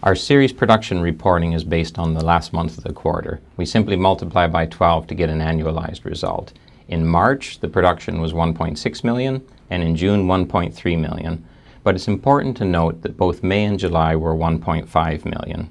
Our series production reporting is based on the last month of the quarter. We simply multiply by 12 to get an annualized result. In March, the production was 1.6 million, and in June, 1.3 million. But it's important to note that both May and July were 1.5 million.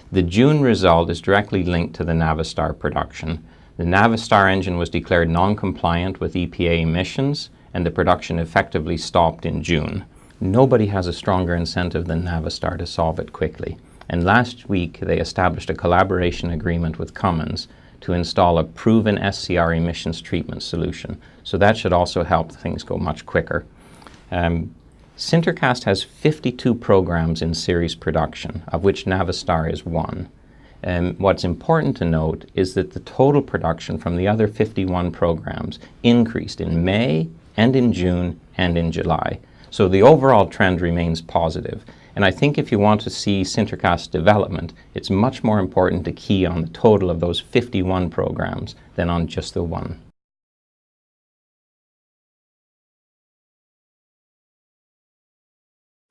The June result is directly linked to the Navistar production. The Navistar engine was declared non-compliant with EPA emissions, and the production effectively stopped in June. Nobody has a stronger incentive than Navistar to solve it quickly. And last week, they established a collaboration agreement with Cummins to install a proven SCR emissions treatment solution. So that should also help things go much quicker. SinterCast has 52 programs in series production, of which Navistar is one. What's important to note is that the total production from the other 51 programs increased in May and in June and in July. So the overall trend remains positive. And I think if you want to see SinterCast development, it's much more important to key on the total of those 51 programs than on just the one.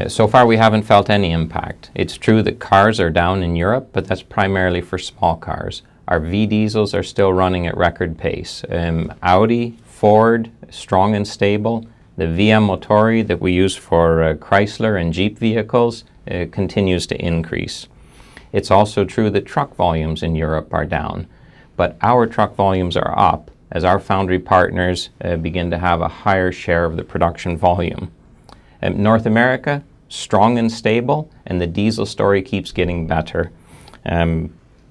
So far we haven't felt any impact. It's true that cars are down in Europe, but that's primarily for small cars. Our V-diesels are still running at record pace. Audi, Ford, strong and stable. The VM Motori that we use for Chrysler and Jeep vehicles continues to increase. It's also true that truck volumes in Europe are down, but our truck volumes are up as our foundry partners begin to have a higher share of the production volume. North America, strong and stable, and the diesel story keeps getting better.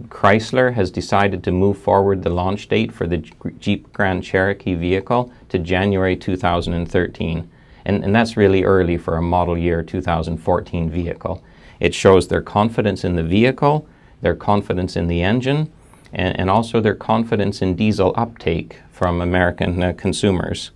Chrysler has decided to move forward the launch date for the Jeep Grand Cherokee vehicle to January 2013. And that's really early for a model year 2014 vehicle. It shows their confidence in the vehicle, their confidence in the engine, and also their confidence in diesel uptake from American consumers.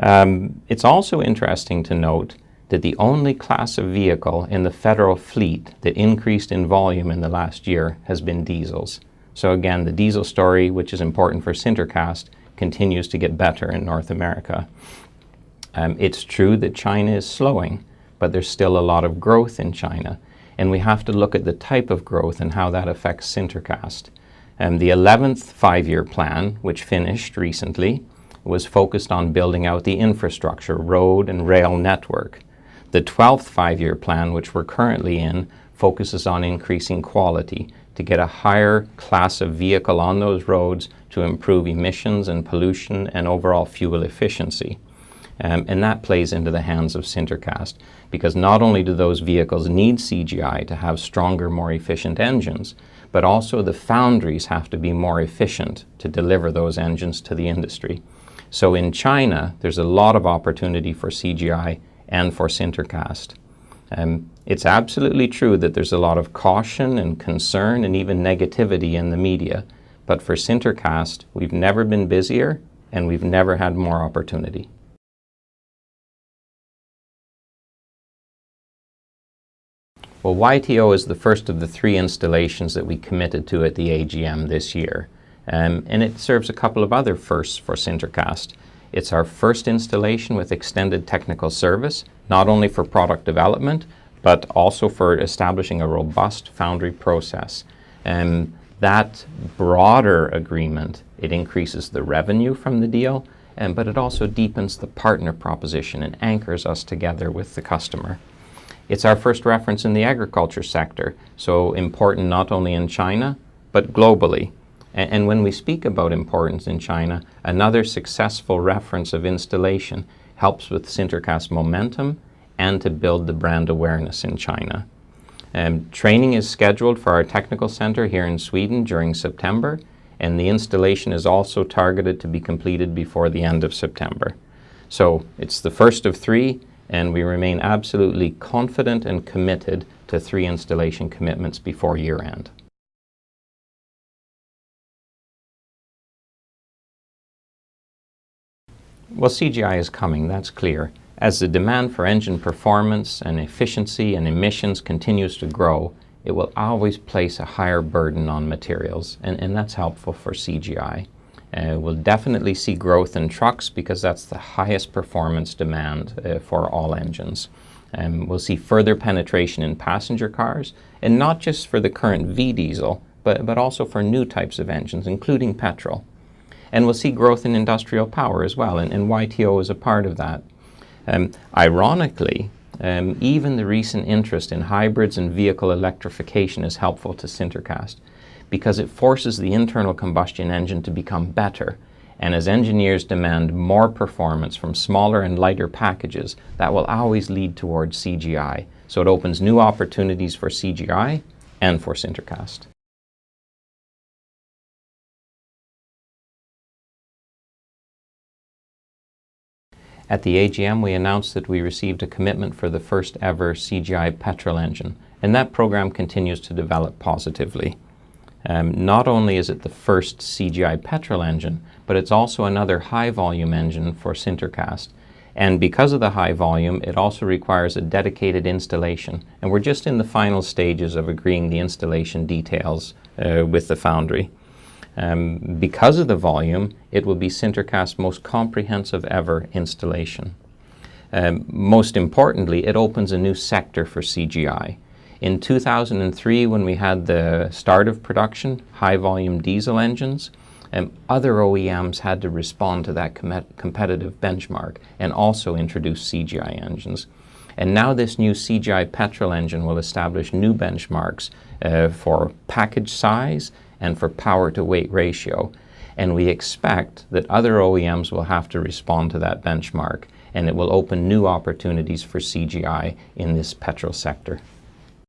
It's also interesting to note that the only class of vehicle in the federal fleet that increased in volume in the last year has been diesels. So again, the diesel story, which is important for SinterCast, continues to get better in North America. It's true that China is slowing, but there's still a lot of growth in China. And we have to look at the type of growth and how that affects SinterCast. The 11th five-year plan, which finished recently, was focused on building out the infrastructure, road and rail network. The 12th five-year plan, which we're currently in, focuses on increasing quality to get a higher class of vehicle on those roads to improve emissions and pollution and overall fuel efficiency. And that plays into the hands of SinterCast, because not only do those vehicles need CGI to have stronger, more efficient engines, but also the foundries have to be more efficient to deliver those engines to the industry. So in China, there's a lot of opportunity for CGI and for SinterCast. It's absolutely true that there's a lot of caution and concern and even negativity in the media, but for SinterCast, we've never been busier and we've never had more opportunity. Well, YTO is the first of the 3 installations that we committed to at the AGM this year, and it serves a couple of other firsts for SinterCast. It's our first installation with extended technical service, not only for product development, but also for establishing a robust foundry process. That broader agreement, it increases the revenue from the deal, but it also deepens the partner proposition and anchors us together with the customer. It's our first reference in the agriculture sector, so important not only in China, but globally. And when we speak about importance in China, another successful reference of installation helps with SinterCast momentum and to build the brand awareness in China. Training is scheduled for our technical center here in Sweden during September, and the installation is also targeted to be completed before the end of September. So it's the first of 3, and we remain absolutely confident and committed to 3 installation commitments before year end. Well, CGI is coming, that's clear. As the demand for engine performance and efficiency and emissions continues to grow, it will always place a higher burden on materials, and that's helpful for CGI. We'll definitely see growth in trucks because that's the highest performance demand for all engines. We'll see further penetration in passenger cars, and not just for the current V diesel, but also for new types of engines, including petrol. And we'll see growth in industrial power as well, and YTO is a part of that. Ironically, even the recent interest in hybrids and vehicle electrification is helpful to SinterCast, because it forces the internal combustion engine to become better. And as engineers demand more performance from smaller and lighter packages, that will always lead towards CGI. So it opens new opportunities for CGI and for SinterCast. At the AGM, we announced that we received a commitment for the first ever CGI petrol engine, and that program continues to develop positively. Not only is it the first CGI petrol engine, but it's also another high-volume engine for SinterCast. And because of the high volume, it also requires a dedicated installation. And we're just in the final stages of agreeing the installation details with the foundry. Because of the volume, it will be SinterCast's most comprehensive ever installation. Most importantly, it opens a new sector for CGI. In 2003, when we had the start of production, high-volume diesel engines, other OEMs had to respond to that competitive benchmark and also introduce CGI engines. And now this new CGI petrol engine will establish new benchmarks for package size and for power-to-weight ratio. And we expect that other OEMs will have to respond to that benchmark, and it will open new opportunities for CGI in this petrol sector.